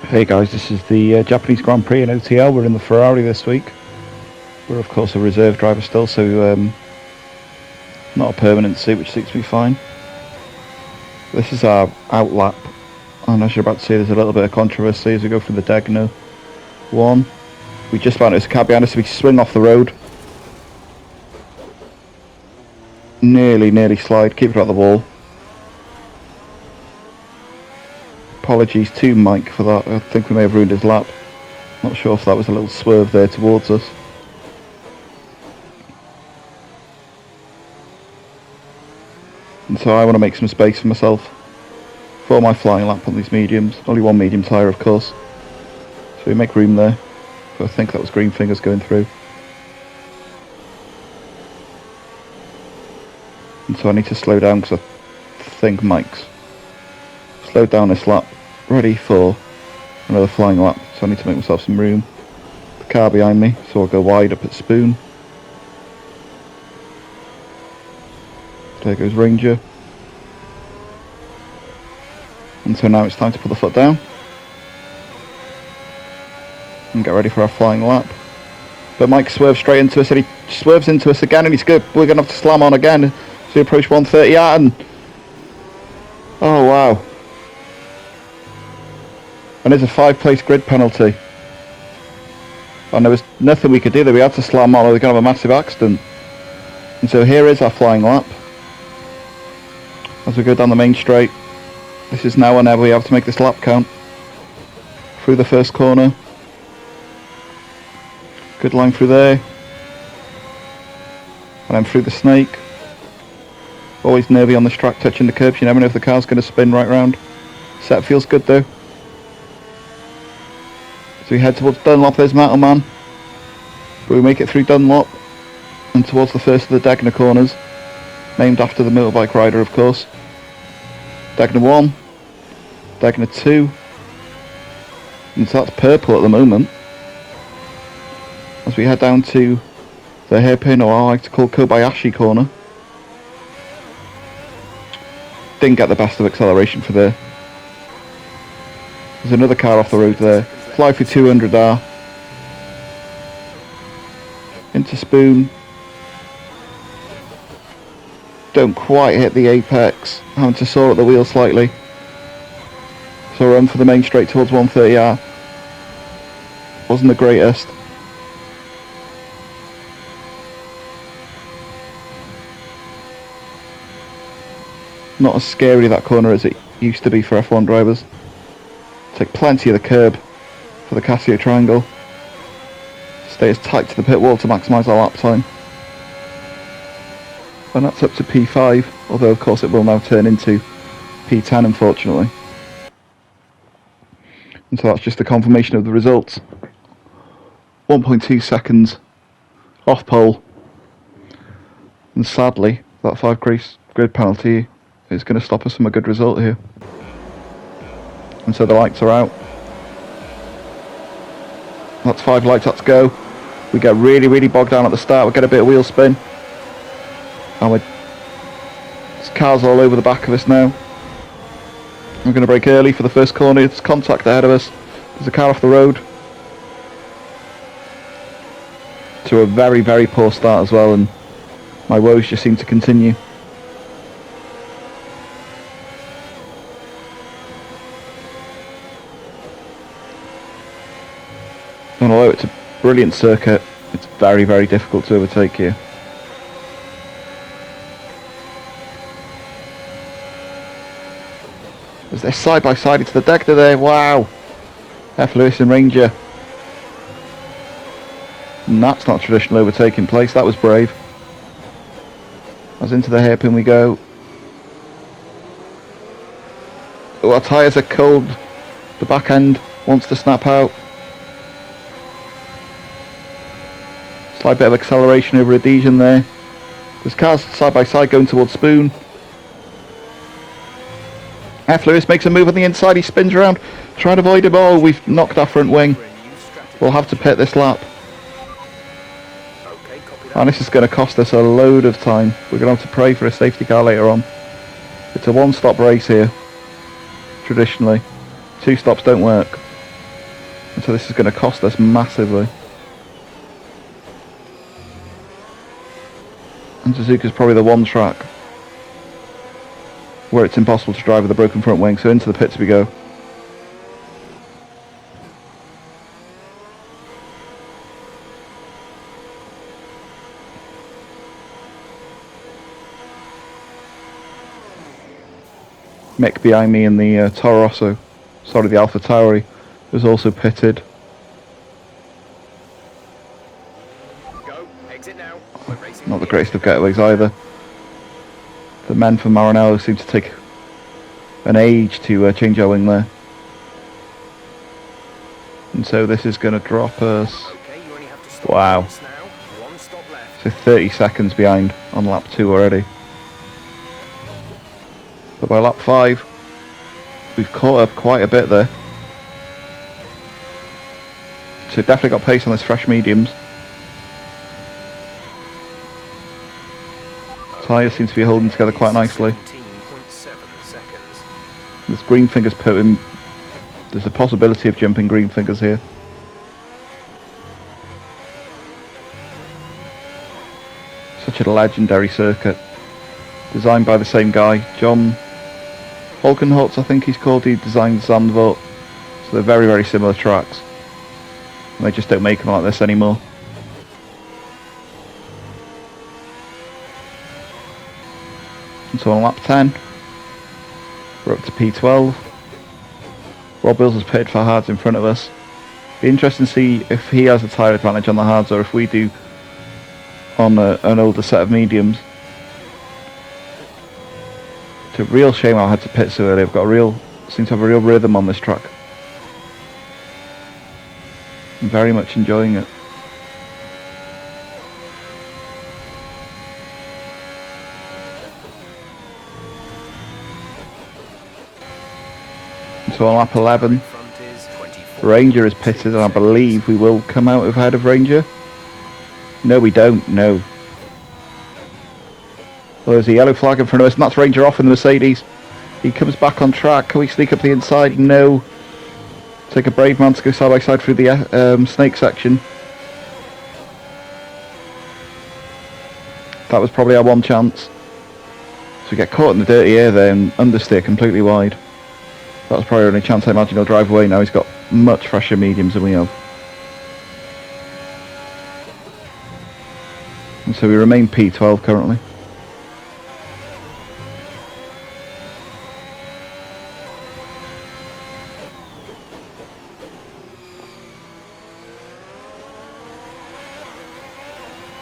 Hey guys, this is the Japanese Grand Prix in OTL. We're in the Ferrari this week. We're of course a reserve driver still, so not a permanent seat, which suits me fine. This is our out lap, and as you're about to see, there's a little bit of controversy as we go through the Degner one. We just found there's a car behind us, so we swing off the road. Nearly slide, keep it out of the wall. Apologies to Mike for that. I think we may have ruined his lap. Not sure if that was a little swerve there towards us. And so I want to make some space for myself for my flying lap on these mediums. Only one medium tyre, of course. So we make room there. So I think that was green fingers going through. And so I need to slow down because I think Mike's slowed down this lap, ready for another flying lap. So I need to make myself some room. The car behind me, so I'll go wide up at Spoon. There goes Ranger. And so now it's time to put the foot down and get ready for our flying lap. But Mike swerves straight into us, and he swerves into us again, and he's good. We're going to have to slam on again as we approach 130 out, and oh wow. And there's a 5-place grid penalty. And there was nothing we could do there. We had to slam on or we're going to have a massive accident. And so here is our flying lap. As we go down the main straight. This is now or never. We have to make this lap count. Through the first corner. Good line through there. And then through the snake. Always nervy on this track, touching the curbs. You never know if the car's going to spin right round. Set feels good though. So we head towards Dunlop. There's Metal Man. But we make it through Dunlop and towards the first of the Degner corners. Named after the motorbike rider, of course. Degner 1. Degner 2. And so that's purple at the moment. As we head down to the hairpin, or I like to call Kobayashi corner. Didn't get the best of acceleration for there. There's another car off the road there. Fly for 200R. Into Spoon. Don't quite hit the apex. Having to saw at the wheel slightly. So run for the main straight towards 130R. Wasn't the greatest. Not as scary that corner as it used to be for F1 drivers. Take plenty of the curb for the Casio triangle. Stay as tight to the pit wall to maximise our lap time. And that's up to P5, although of course it will now turn into P10 unfortunately. And so that's just a confirmation of the results. 1.2 seconds off pole. And sadly, that 5-race grid penalty is going to stop us from a good result here. And so the lights are out. That's 5 lights, let's go. We get really bogged down at the start, we get a bit of wheel spin. And there's cars all over the back of us now. We're going to brake early for the first corner, there's contact ahead of us. There's a car off the road. To a very poor start as well, and my woes just seem to continue. And although it's a brilliant circuit, it's very difficult to overtake here. As they're side by side into the Degner there, wow! F. Lewis and Ranger. And that's not traditional overtaking place, that was brave. As into the hairpin we go. Oh, our tyres are cold. The back end wants to snap out. Slight bit of acceleration over adhesion there. There's cars side by side going towards Spoon. F. Lewis makes a move on the inside, he spins around, trying to avoid him. Oh, we've knocked our front wing. We'll have to pit this lap. And this is going to cost us a load of time. We're going to have to pray for a safety car later on. It's a one-stop race here, traditionally. 2 stops don't work. So this is going to cost us massively. And Suzuka's probably the one track where it's impossible to drive with a broken front wing, so into the pits we go. Mick behind me in the Toro Rosso, sorry, the Alpha Tauri, was also pitted. Go, exit now. Not the greatest of getaways either. The men from Maranello seem to take an age to change our wing there. And so this is going to drop us, Okay, you only have to stop wow, once now. One stop left. so 30 seconds behind on lap 2 already. But by lap 5, we've caught up quite a bit there. So definitely got pace on this fresh mediums. Tyres seem to be holding together quite nicely. 17.7 seconds. This green fingers put in. There's a possibility of jumping green fingers here. Such a legendary circuit. Designed by the same guy, John Volkenholtz, I think he's called. He designed Zandvoort. So they're very, very similar tracks. And they just don't make them like this anymore. And so on lap 10, we're up to P12. Rob Wills has pitted for hards in front of us. Be interesting to see if he has a tyre advantage on the hards or if we do on an older set of mediums. It's a real shame I had to pit so early. I've got seem to have a real rhythm on this track. I'm very much enjoying it. So on lap 11, Ranger is pitted, and I believe we will come out ahead of Ranger. No, we don't. No. Well, there's a yellow flag in front of us, and that's Ranger off in the Mercedes. He comes back on track. Can we sneak up the inside? No. Take a brave man to go side by side through the snake section. That was probably our one chance. So we get caught in the dirty air there and understeer completely wide. That was probably the only chance I imagine he'll drive away now. He's got much fresher mediums than we have. And so we remain P12 currently.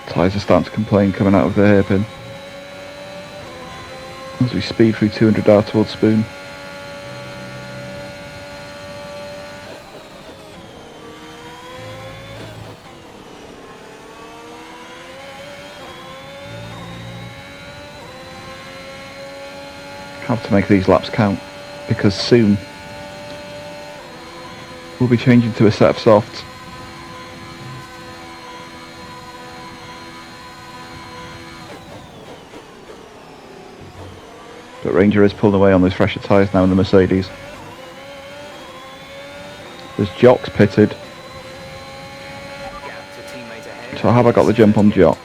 Tyres are starting to complain coming out of the hairpin as we speed through 200R towards Spoon. Have to make these laps count because soon we'll be changing to a set of softs. But Ranger is pulling away on those fresher tyres now in the Mercedes. There's Jock's pitted. So have I got the jump on Jock?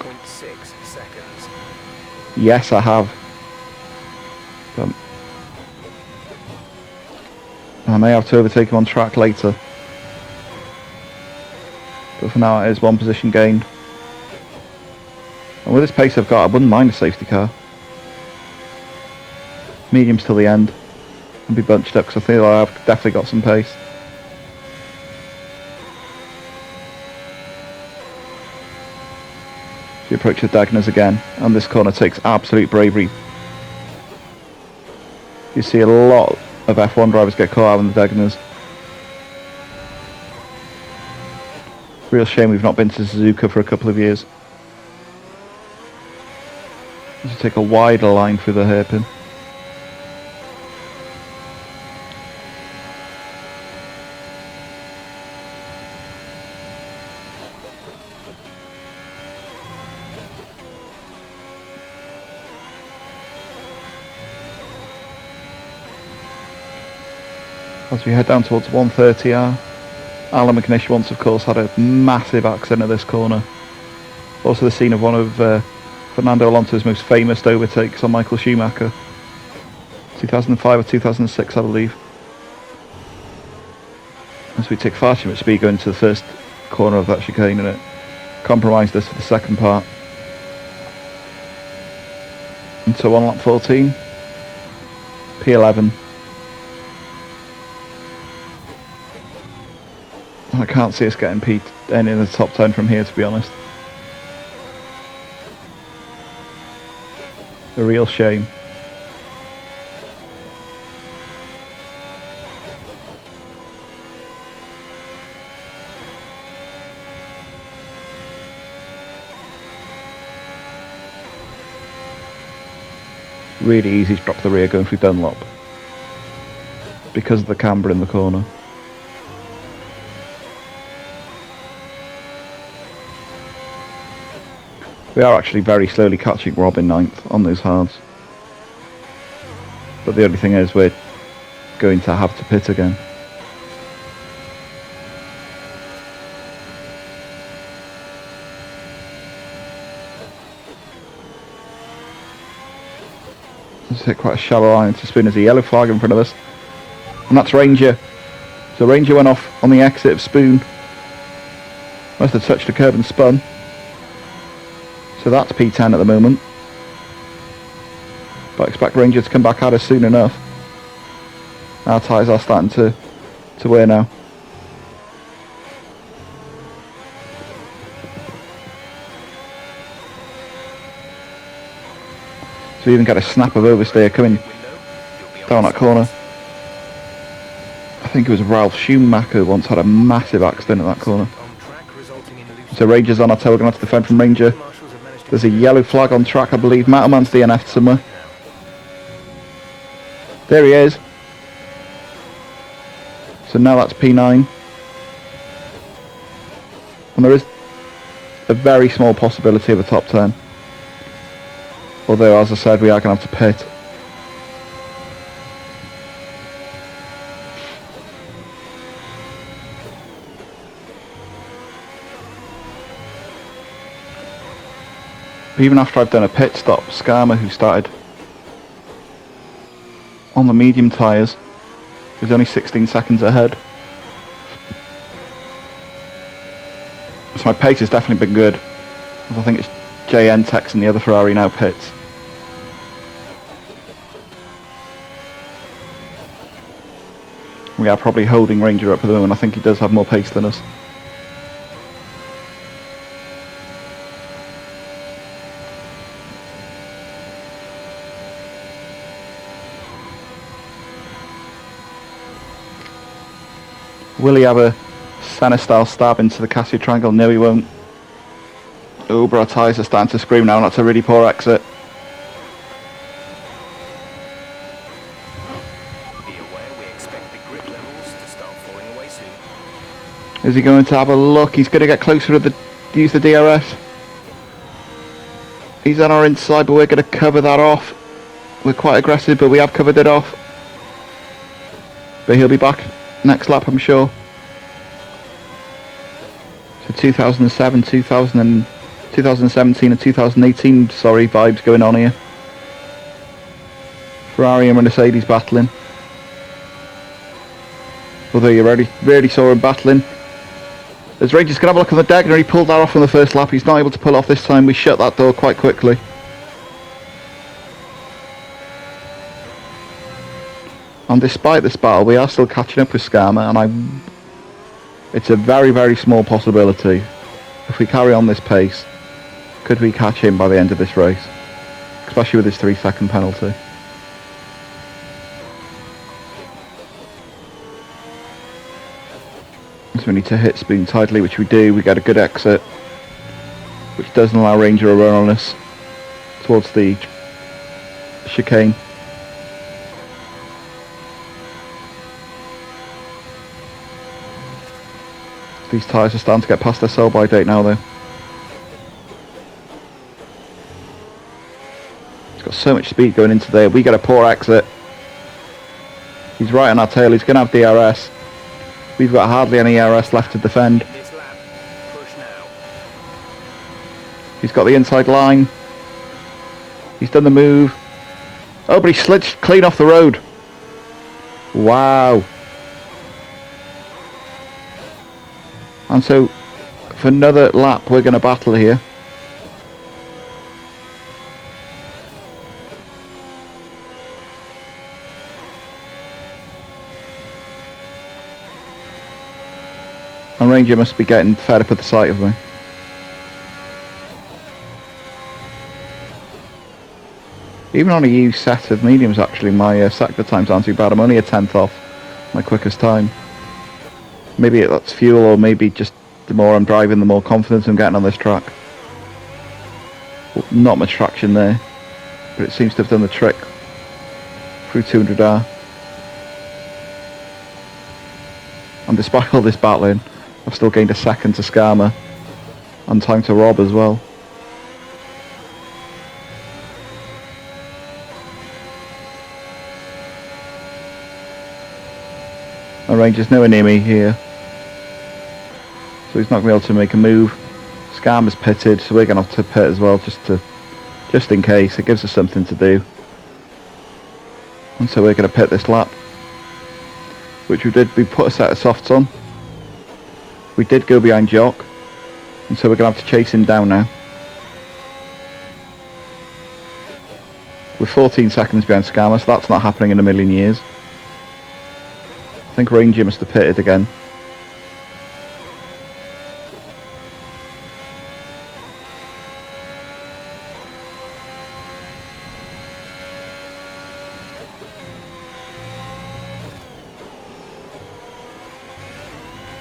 Yes, I have. But I may have to overtake him on track later. But for now it is one position gained. And with this pace I've got, I wouldn't mind a safety car. Mediums till the end. And be bunched up because I feel like I've definitely got some pace. We approach the Dagners again, and this corner takes absolute bravery. You see a lot of F1 drivers get caught out in the Dagners. Real shame we've not been to Suzuka for a couple of years. Just take a wider line through the hairpin. As we head down towards 130R. Alan McNish once, of course, had a massive accident at this corner. Also the scene of one of Fernando Alonso's most famous overtakes on Michael Schumacher. 2005 or 2006, I believe. As we take far too much speed going to the first corner of that chicane, and it compromised us for the second part. And so on lap 14, P11. I can't see us getting P10 in the top 10 from here, to be honest. A real shame. Really easy to drop the rear going through Dunlop because of the camber in the corner. We are actually very slowly catching Rob in 9th on those hards. But the only thing is we're going to have to pit again. Let's hit quite a shallow line to Spoon. There's a yellow flag in front of us. And that's Ranger. So Ranger went off on the exit of Spoon. Must have touched the curb and spun. So that's P10 at the moment. But I expect Ranger to come back at us soon enough. Our tyres are starting to wear now. So we even get a snap of oversteer coming down that corner. I think it was Ralph Schumacher once had a massive accident at that corner. So Ranger's on our tail, we're going to have to defend from Ranger. There's a yellow flag on track, I believe. Matterman's DNF'd somewhere. There he is. So now that's P9. And there is a very small possibility of a top 10. Although, as I said, we are going to have to pit. Even after I've done a pit stop, Skarma, who started on the medium tyres, was only 16 seconds ahead. So my pace has definitely been good. I think it's JN Tex and the other Ferrari now pits. We are probably holding Ranger up at the moment. I think he does have more pace than us. Will he have a Senna-style stab into the Casio triangle? No, he won't. Oh, but our tyres are starting to scream now. That's a really poor exit. Be aware, we expect the grip levels to start falling away soon. Is he going to have a look? He's going to get closer to use the DRS. He's on our inside, but we're going to cover that off. We're quite aggressive, but we have covered it off. But he'll be back next lap, I'm sure. So 2007, 2017 and 2018, sorry, vibes going on here. Ferrari and Mercedes battling. Although you really saw him battling. As Ranger's going to have a look on the deck, and he pulled that off on the first lap. He's not able to pull off this time. We shut that door quite quickly. And despite this battle, we are still catching up with Skarma, and it's a very, very small possibility. If we carry on this pace, could we catch him by the end of this race? Especially with his 3-second penalty. So we need to hit Spoon tightly, which we do. We get a good exit, which doesn't allow Ranger to run on us towards the chicane. These tyres are starting to get past their sell-by date now, though. He's got so much speed going into there. We get a poor exit. He's right on our tail. He's going to have DRS. We've got hardly any RS left to defend. In this lap, push now. He's got the inside line. He's done the move. Oh, but he slid clean off the road. Wow. And so, for another lap, we're going to battle here. And Ranger must be getting fed up with the sight of me. Even on a used set of mediums, actually, my sector times aren't too bad. I'm only a tenth off my quickest time. Maybe that's fuel, or maybe just the more I'm driving, the more confidence I'm getting on this track. Well, not much traction there, but it seems to have done the trick through 200R. And despite all this battling, I've still gained a second to Skarma and time to Rob as well. My Ranger's nowhere near me here, so he's not going to be able to make a move. Skarma's pitted, so we're going to have to pit as well, just in case. It gives us something to do. And so we're going to pit this lap, which we did. We put a set of softs on. We did go behind Jock, and so we're going to have to chase him down now. We're 14 seconds behind Skarma, so that's not happening in a million years. I think Ranger must have pitted again.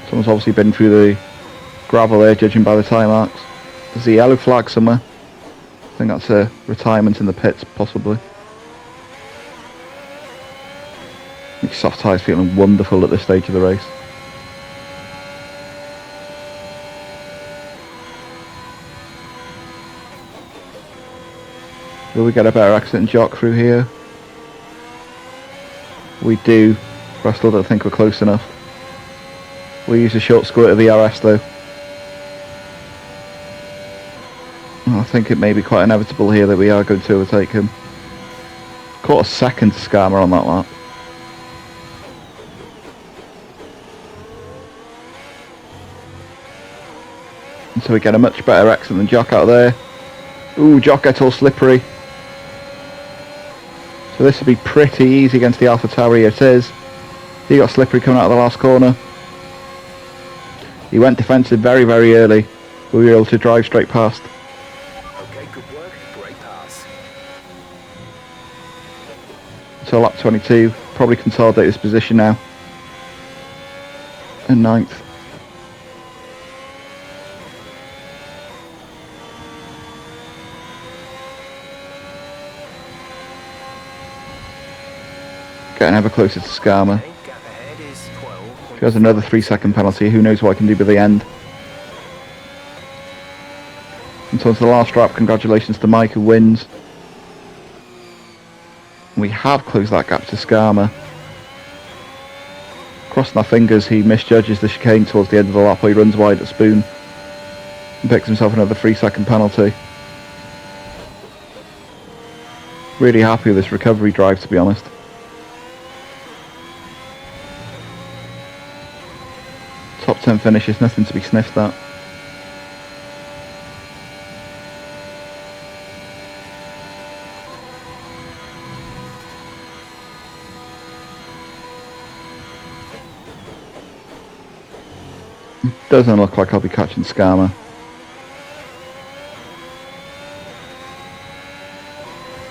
Someone's obviously been through the gravel there, judging by the tyre marks. There's a yellow flag somewhere. I think that's a retirement in the pits, possibly. Soft tyres feeling wonderful at this stage of the race. Will we get a better exit than Jock through here? We do, but I still don't think we're close enough. We'll use a short squirt of the RS though. I think it may be quite inevitable here that we are going to overtake him. Caught a second to Skarma on that lap. And so we get a much better exit than Jock out there. Ooh, Jock gets all slippery. So this would be pretty easy against the Alpha Tauri. It is. He got slippery coming out of the last corner. He went defensive very, very early. We were able to drive straight past. Okay, good work. Great pass. So lap 22, probably consolidate this position now. And 9th. Getting ever closer to Skarma. Okay, gap ahead is 12. If he has another 3-second penalty, who knows what I can do by the end. And so on to the last lap, congratulations to Mike who wins. We have closed that gap to Skarma. Crossing our fingers, he misjudges the chicane towards the end of the lap, or he runs wide at Spoon and picks himself another 3-second penalty. Really happy with this recovery drive, to be honest. Top 10 finishes, nothing to be sniffed at. Doesn't look like I'll be catching Skarma.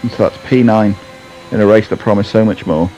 And so that's P9 in a race that promised so much more.